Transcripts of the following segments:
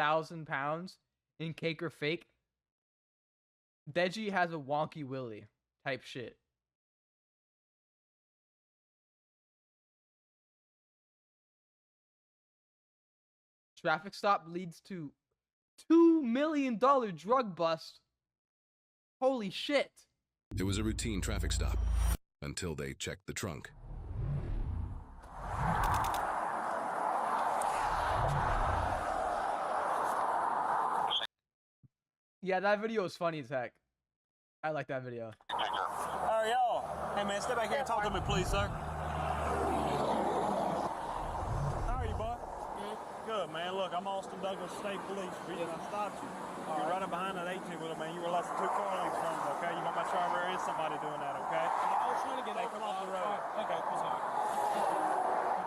1,000 pounds in Cake or Fake, Deji has a wonky willy type shit. Traffic stop leads to $2 million drug bust. Holy shit. It was a routine traffic stop until they checked the trunk. Yeah, that video is funny as heck. I like that video. How are y'all? Hey man, step back here and talk to me, please, sir. How are you, bud? Good. Good, man. Look, I'm Austin Douglas State Police. The reason I stopped you, you're running behind that 18 wheeler, man. You were less than 2 car lengths from it, okay? You want my charge? There is somebody doing that, okay? I was trying to get Hey, come off the road. Okay, I'm sorry.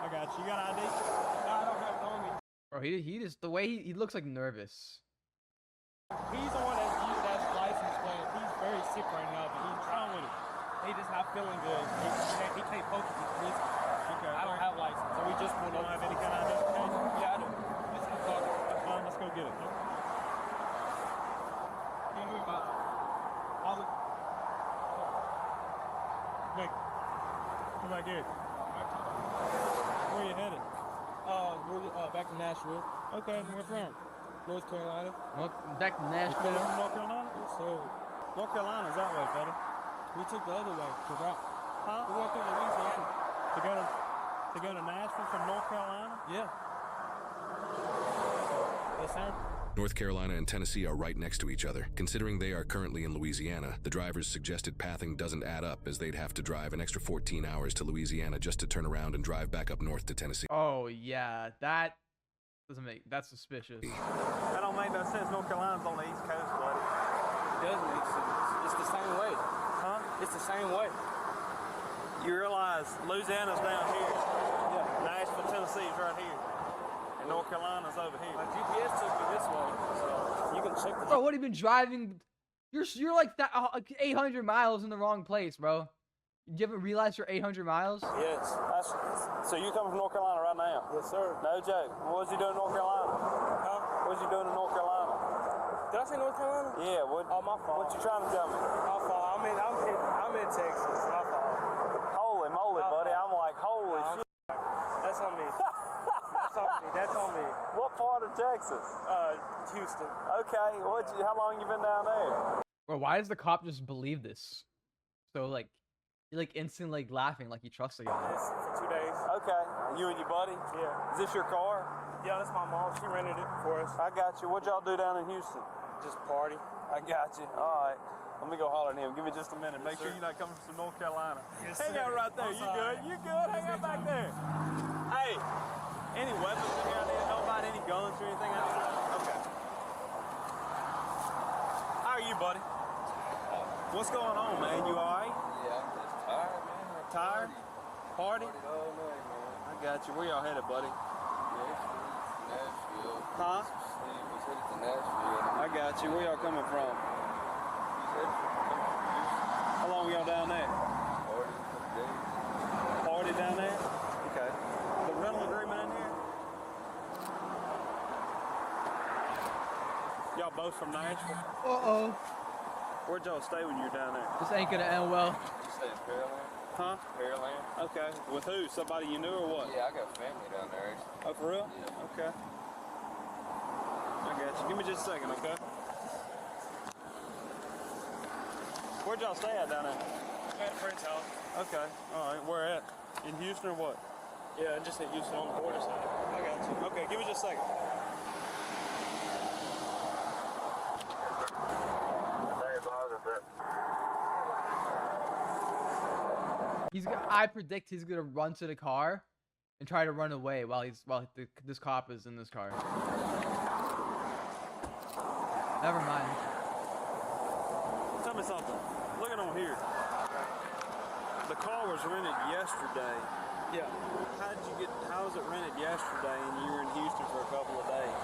I got you. You got ID? No, I don't have it on me. Bro, he just, the way he looks like nervous. He's the one that's used that license plate. He's very sick right now, but he's trying with it. He's just not feeling good. He can't focus. He's Okay. I don't have license, so we just pulled Don't over. have any kind of identification? Yeah, I do. Let's keep talking. That's fine. Let's go get it. Can't hear about all the. Wait. Come back here. Where you headed? Back to Nashville, Okay. Where from? North Carolina. Back to You Nashville. from North Carolina? Yes, sir. North Carolina's that way, buddy. We took the other way. Huh? We went through Louisiana. To go to Nashville from North Carolina? Yeah. Yes, sir. North Carolina and Tennessee are right next to each other. Considering they are currently in Louisiana, the driver's suggested pathing doesn't add up, as they'd have to drive an extra 14 hours to Louisiana just to turn around and drive back up north to Tennessee. Oh yeah, that doesn't make, that's suspicious. That don't make no sense. North Carolina's on the East Coast, buddy. It does make sense. It's the same way. Huh? It's the same way. You realize Louisiana's down here. Yeah. Nashville, Tennessee's right here. And North Carolina's over here. My GPS took me this way, so you can check the. Bro, what have you been driving? You're like that 800 miles in the wrong place, bro. You haven't realized you're 800 miles? Yes. So you coming from North Carolina right now? Yes, sir. No joke. What was you doing in North Carolina? Huh? What was you doing in North Carolina? Did I say North Carolina? Yeah, what? Oh, my fault. What you trying to tell me? My fault. I'm in Texas. My fault. Holy moly, buddy. I'm like, holy shit. That's on me. That's on me. That's on me. What part of Texas? Houston. Okay, how long you been down there? Bro, why does the cop just believe this? So like, you're like instantly like laughing like you trust the guy. Yes, for 2 days. Okay, you and your buddy? Yeah. Is this your car? Yeah, that's my mom. She rented it for us. I got you. What y'all do down in Houston? Just party. I got you. All right. Let me go holler at him. Give me just a minute. Make Yes, sure sir. you're not coming from North Carolina. Yes, Hang sir. out right there. I'm You sorry. good? You good? Hang out back there. Hey, any weapons in here I need to know about? Any guns or anything I need to know? Okay. How are you, buddy? What's going on, man? You all right? Yeah, I'm just tired, man. Tired? Party? Partied all night, man. I got you. Where y'all headed, buddy? Yeah, Nashville. Huh? Steve was headed to Nashville. I got you. Where y'all coming from? He's headed from Houston. How long y'all down there? Party a couple days. Party down there? Okay. The rental agreement in here? Y'all both from Nashville? Uh-oh. Where'd y'all stay when you were down there? This ain't gonna end well. You stay in Pearland? Huh? Pearland? Okay. With who? Somebody you knew or what? Yeah, I got family down there, actually. Oh, for real? Yeah. Okay. I got you. Give me just a second, okay? Where'd y'all stay at down there? At a friend's house. Okay. All right. Where at? In Houston or what? Yeah, just at Houston on the border side. I got you. Okay, give me just a second. I predict he's gonna run to the car and try to run away while this cop is in this car. Never mind. Tell me something. Looking on here. The car was rented yesterday. Yeah. How was it rented yesterday and you were in Houston for a couple of days?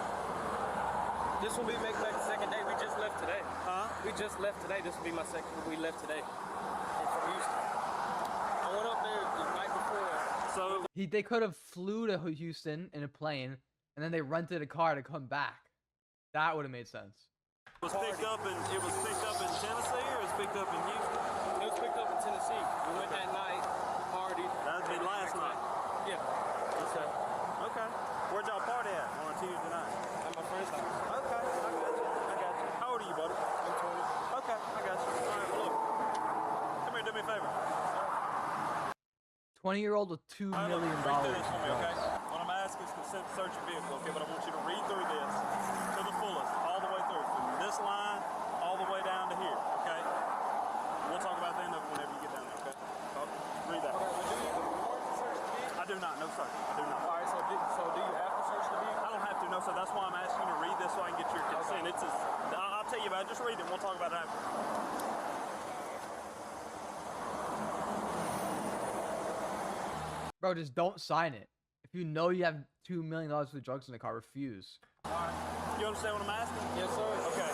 This will be making back the second day. We just left today. Huh? We just left today. This will be my second. We left today. From Houston. I went up there the night before. So They could have flew to Houston in a plane and then they rented a car to come back. That would have made sense. It was picked up in Tennessee or it was picked up in Houston? It was picked up in Tennessee. We went that night, partied. That'd be last night. Yeah. Okay. Okay. Where'd y'all party at on a Tuesday night? At my friend's house. Okay. I got you. I got you. How old are you, buddy? I'm 20. Okay. I got you. All right. Well, look. Come here. Do me a favor. 20-year-old with $2 All right, look, million. read through this for me, okay? What I'm asking is consent to search your vehicle, okay? But I want you to read through this to the fullest, all the way through, from this line all the way down to here, okay? We'll talk about that whenever you get down there, okay? Read that. Okay, well, do you want to search the vehicle? I do not. No, sir. I do not. All right, so do you have to search the vehicle? I don't have to, no, sir. That's why I'm asking you to read this so I can get your consent. It's just, I'll tell you about it. Just read it. We'll talk about it after. Bro, just don't sign it. If you know you have $2 million worth of drugs in the car, refuse. You understand what I'm asking? Yes, sir. Okay.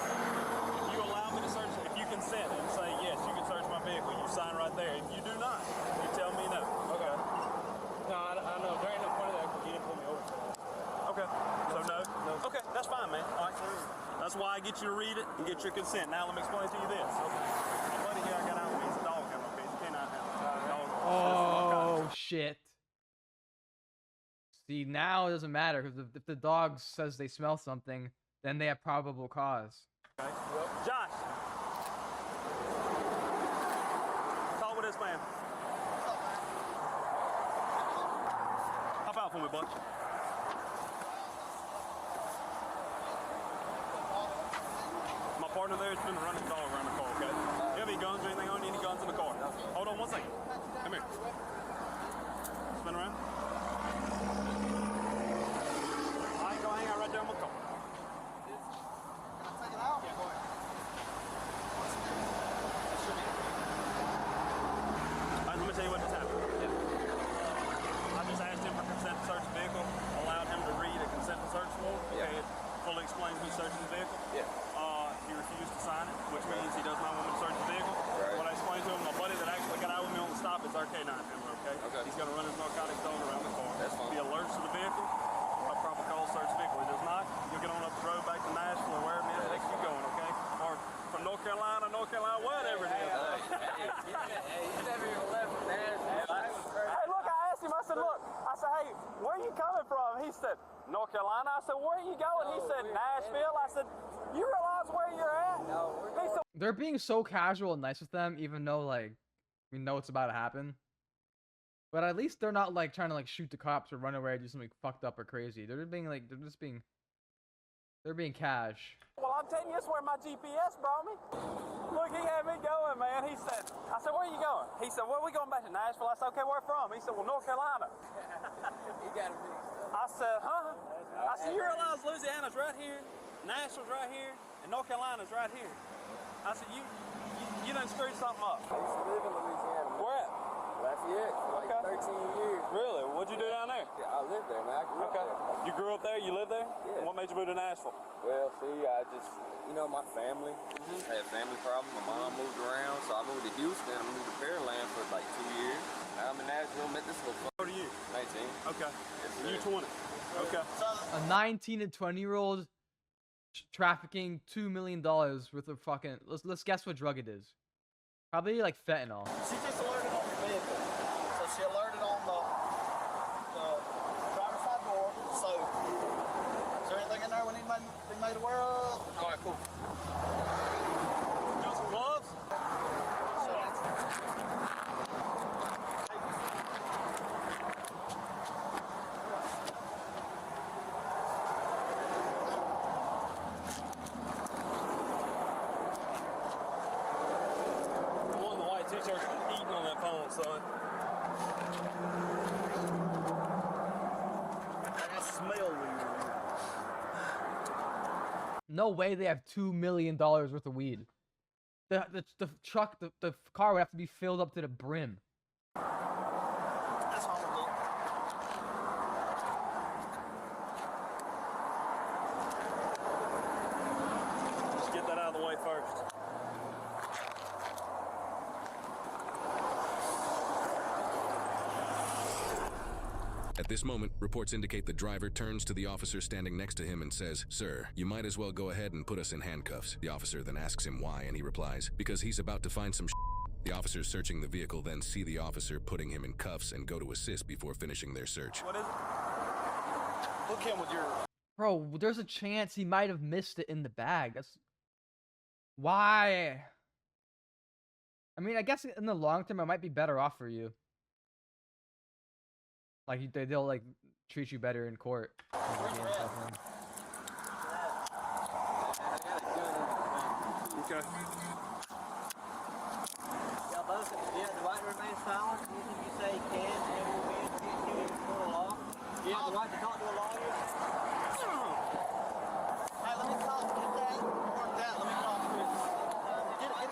You allow me to search it. If you consent and say, yes, you can search my vehicle, you sign right there. If you do not, you tell me no. Okay. No, I know. There ain't no point of that because you didn't pull me over for that. Okay. So no? No. Okay, that's fine, man. All right. That's why I get you to read it and get your consent. Now let me explain to you this. Okay. My buddy here I got out with me. He's a dog handler, okay? He's a canine handler. Dog. Oh, shit. See, now it doesn't matter because if the dog says they smell something, then they have probable cause. Okay. Josh. Talk with this man. Hop out for me, bud. My partner there has been running the dog around the car, okay? You have any guns or anything on you? Any guns in the car? Hold on one second. Come here. Spin around. All right, go hang out right there in my car. Let me tell you what just happened. I just asked him for consent to search the vehicle, allowed him to read a consent to search form. Okay, it fully explains who's searching the vehicle. Yeah. He refused to sign it, which means he does not want me to search the vehicle. Right. What I explained to him, my buddy that actually got out with me on the stop is our K9 handler, okay? Okay. He's going to run his narcotics dog around the car. That's fine. If he alerts to the vehicle, a proper call search the vehicle. If he does not, you'll get on up the road back to Nashville or wherever it is next you going, okay? Or from North Carolina, whatever it is. You never even left from Nashville. Hey, look, I asked him, I said, hey, where are you coming from? He said, North Carolina. I said, where are you going? He said, Nashville. I said, you realize where you're at? He said, They're being so casual and nice with them, even though, like, we know it's about to happen. But at least they're not, like, trying to, like, shoot the cops or run away or do something fucked up or crazy. They're being, like, they're being cash. well, I'm telling you, this is where my GPS brought me. Look, he had me going, man. I said, where are you going? He said, well, we going back to Nashville. I said, okay, where from? He said, well, North Carolina. You gotta be. I said, huh? I said, you realize Louisiana's right here, Nashville's right here, and North Carolina's right here. I said, you done screwed something up. I used to live in Louisiana. Man. Where at? Lafayette for like Okay. 13 years. Really? What'd you do down there? Yeah, I lived there, man. I grew up Okay. there. You grew up there? You lived there? Yeah. And what made you move to Nashville? Well, see, I just, my family had family problems. My mom moved around, so I moved to Houston. I moved to Pearland for like 2 years. Now I'm in Nashville, met this little How old are you? 19. Okay. Yes, You sir. 20. Okay. A 19 and 20-year-old trafficking $2 million worth of fucking. Let's guess what drug it is. Probably like fentanyl. She just alerted on the vehicle. So she alerted on the driver's side door. So, is there anything in there we need to be made aware of? All right, cool. Got some gloves? So that's, The one in the white t-shirt's been eating on that phone, son. that smell weird. No way they have $2 million worth of weed. The truck, the car would have to be filled up to the brim. That's horrible. Just get that out of the way first. At At this moment, reports indicate the driver turns to the officer standing next to him and says, "Sir, you might as well go ahead and put us in handcuffs." The officer then asks him why, and he replies, "Because he's about to find some The officers searching the vehicle then see the officer putting him in cuffs and go to assist before finishing their search. What is it? Hook him with your... Bro, there's a chance he might have missed it in the bag. That's... Why? I mean, I guess in the long term, it might be better off for you. Like, they'll, like, treat you better in court. Okay. Yeah, the right to remain silent. Anything you say can and will be against you before the law. You have the right to talk to a lawyer. Hey, let me talk to that. Or that, let me talk to it. Get it.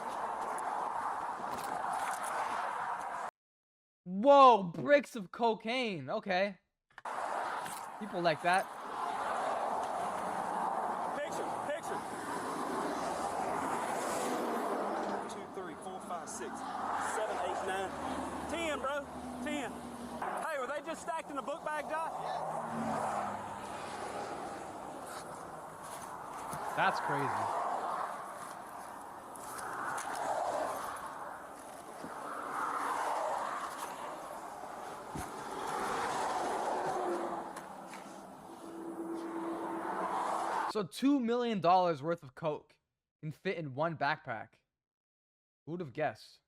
Whoa, bricks of cocaine. Okay. People like that. Picture. 2, 3, 4, 5, 6, 7, 8, 9, 10, bro. 10. Hey, were they just stacked in a book bag, Josh? That's crazy. So $2 million worth of coke can fit in one backpack. Who would have guessed?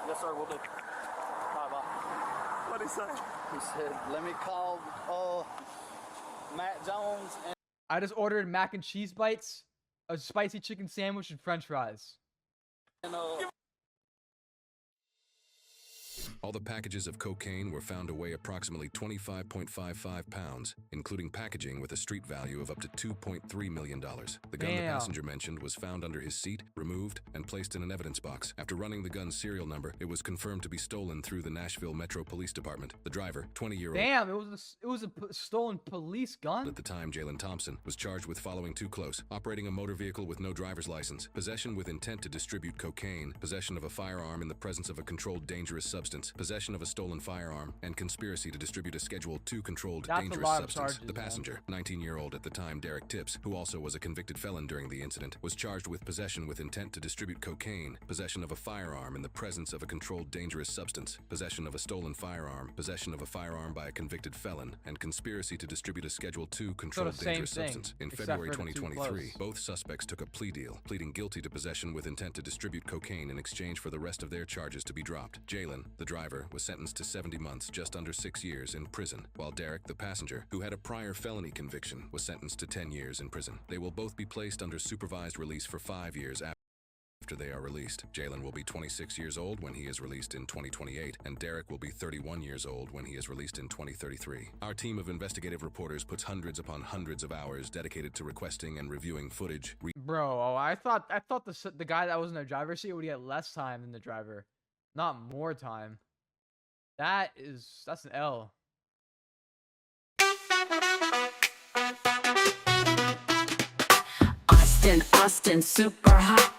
Yes, sir, we'll do. Bye. What'd he say? He said, let me call Matt Jones and... I just ordered mac and cheese bites, a spicy chicken sandwich, and french fries. All the packages of cocaine were found to weigh approximately 25.55 pounds, including packaging with a street value of up to $2.3 million. The gun the passenger mentioned was found under his seat, removed, and placed in an evidence box. After running the gun's serial number, it was confirmed to be stolen through the Nashville Metro Police Department. The driver, 20-year-old... Damn, it was a stolen police gun? At the time, Jalen Thompson was charged with following two close: operating a motor vehicle with no driver's license, possession with intent to distribute cocaine, possession of a firearm in the presence of a controlled dangerous substance, possession of a stolen firearm, and conspiracy to distribute a Schedule II controlled dangerous substance. The passenger, 19-year-old at the time, Derek Tips, who also was a convicted felon during the incident, was charged with possession with intent to distribute cocaine, possession of a firearm in the presence of a controlled dangerous substance, possession of a stolen firearm, possession of a firearm by a convicted felon, and conspiracy to distribute a Schedule II controlled dangerous substance. In February 2023, both suspects took a plea deal, pleading guilty to possession with intent to distribute cocaine in exchange for the rest of their charges to be dropped. Jalen, the driver, was sentenced to 70 months, just under 6 years, in prison, while Derek, the passenger, who had a prior felony conviction, was sentenced to 10 years in prison. They will both be placed under supervised release for 5 years after they are released. Jalen will be 26 years old when he is released in 2028, and Derek will be 31 years old when he is released in 2033. Our team of investigative reporters puts hundreds upon hundreds of hours dedicated to requesting and reviewing footage. Bro, I thought the guy that was in the driver's seat would get less time than the driver, not more time. That's an L. Austin, super hot.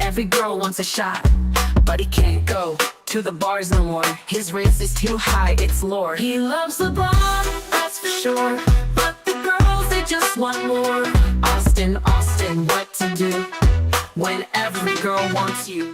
Every girl wants a shot, but he can't go to the bars no more. His race is too high, it's lore. He loves LeBron, that's for sure, but the girls, they just want more. Austin, what to do when every girl wants you?